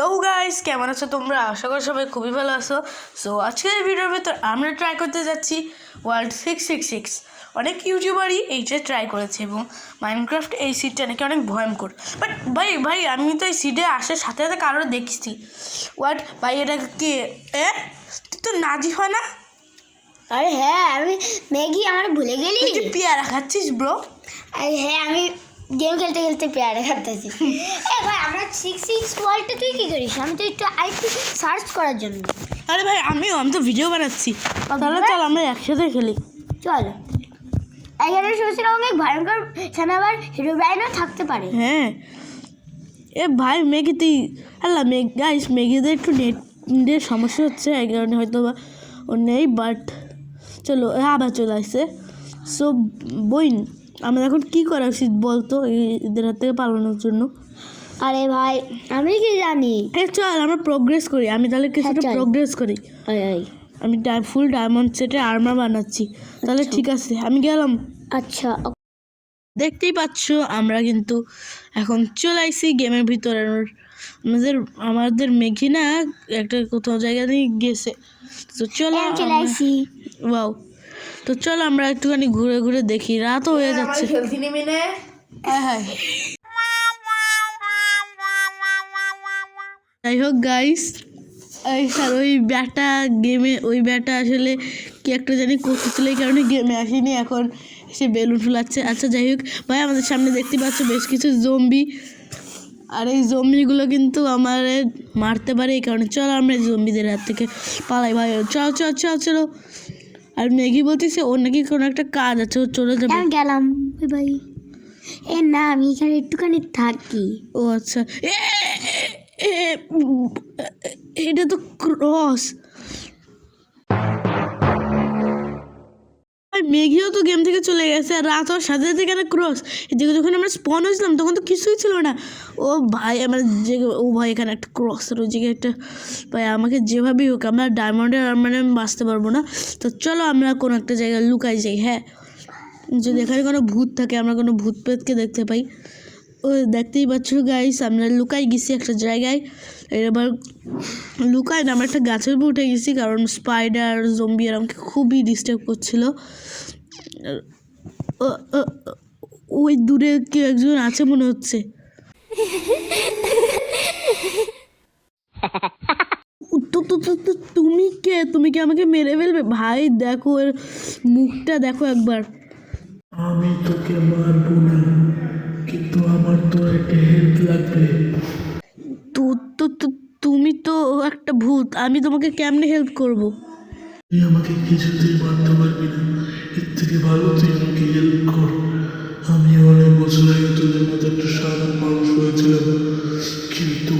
Hello guys, কেমন আছো তোমরা? আশা করি সবাই খুবই ভালো আছো। সো আজকের ভিডিওর ভিতর আমরা ট্রাই করতে যাচ্ছি ওয়ার্ল্ড 666। অনেক ইউটিউবারই এইটা ট্রাই করেছে এবং মাইনক্রাফট এই সিটটা নাকি অনেক ভয়ঙ্কর। বাট ভাই আমি তো এই সিটে আসার সাথে সাথে কারোর দেখছি। ভাই এটা কি তুই তো নাজিফা না? আরে হ্যাঁ, আমি ম্যাগি আমার ভুলে গেলি। তুই পেয়ারা খাচ্ছিস ব্রো? আরে হ্যাঁ, আমি গেম খেলতে খেলতে পেয়ারা খাচ্ছি। ভাই আমরা 66 ওয়ার্ল্ডে তুই কি করিস? আমি তো একটু আইটি সার্চ করার জন্য। আরে ভাই আমি তো ভিডিও বানাচ্ছি। তাহলে চল আমরা একসাথে খেলি। চল। এখানে শুনছিলাম অনেক ভয়ঙ্কর সেখানে আবার হিরো ব্রাইনও থাকতে পারে। হ্যাঁ ভাই মেঘিতে গাইস মেঘিতে একটু নেটের সমস্যা হচ্ছে, এই কারণে হয়তো বা ও নেই। বাট চলো আবার চলে আসছে। সো বইন আমরা এখন কী করা উচিত বলতো এদের হাত থেকে পালানোর জন্য? আরে ভাই আমি কি জানি। চল আমরা প্রোগ্রেস করি। আমি তাহলে কিছুটা প্রোগ্রেস করি। আমি ফুল ডায়মন্ড সেটে আর্মার বানাচ্ছি। তাহলে ঠিক আছে আমি গেলাম। আচ্ছা দেখতেই পাচ্ছ আমরা কিন্তু এখন চলে আসছি গেমের ভিতরে। আমাদের মেঘি না একটা কোথাও জায়গা দিয়ে গেছে। তো চলো চলে আসি। ওয়াও, তো চলো আমরা একটুখানি ঘুরে ঘুরে দেখি। রাতও হয়ে যাচ্ছে। যাই হোক গাইস, ওই ব্যাটা গেমে ওই ব্যাটা আসলে কি একটা জানি করতেছিল, এই কারণে গেমে আসেনি। এখন সে বেলুন ফুলাচ্ছে। আচ্ছা যাই হোক ভাই, আমাদের সামনে দেখতে পাচ্ছ বেশ কিছু জম্বি, আর এই জম্বিগুলো কিন্তু আমার মারতে পারে। এই কারণে চলো আমরা জম্বিদের হাত থেকে পালাই ভাই। চলো। আর ম্যাগি বলতেছে ওর নাকি কোনো একটা কাজ আছে, ও চলে যাবে। গেলাম ভাই। না আমি এখানে একটুখানি থাকি। ও আচ্ছা, এটা তো ক্রস। মেঘিও তো গেম থেকে চলে গেছে, আর রাত হওয়ার সাথে সাথে কেন ক্রস? এদিকে যখন আমরা স্পন হয়েছিলাম তখন তো কিছুই ছিল না। ও ভাই আমার ভাই এখানে একটা ক্রস, ওই জায়গায় একটা। ভাই আমাকে যেভাবেই হোক, আমরা ডায়মন্ডের মানে আমি বাঁচতে পারবো না। তো চলো আমরা কোনো একটা জায়গায় লুকাই যাই। হ্যাঁ, যদি এখানে কোনো ভূত থাকে, আমরা কোনো ভূত প্রেতকে দেখতে পাই। ও দেখতেই পাচ্ছ গাইস, আমরা লুকাই গেছি একটা জায়গায়। এবার লুকাই না, আমরা একটা গাছের উপর উঠে গেছি, কারণ স্পাইডার জম্বি আর আমাকে খুবই ডিস্টার্ব করছিল। ওই দূরে কেউ একজন আছে মনে হচ্ছে। তুমি কে? তুমি কি আমাকে মেরে ফেলবে? ভাই দেখো এর মুখটা দেখো একবার। আমি তোকে মারবো না, কিন্তু আমার তো একটা হেল্প লাগবে। তুমি তো একটা ভূত, আমি তোমাকে কেমনে হেল্প করব? তুই আমাকে কিছুতেই মারতে পারবি না। এর থেকে ভালো তুই আমাকে হেল্প কর। আমি অনেক বছর আগে তোদের মতো একটা সাধারণ মানুষ হয়েছিলাম, কিন্তু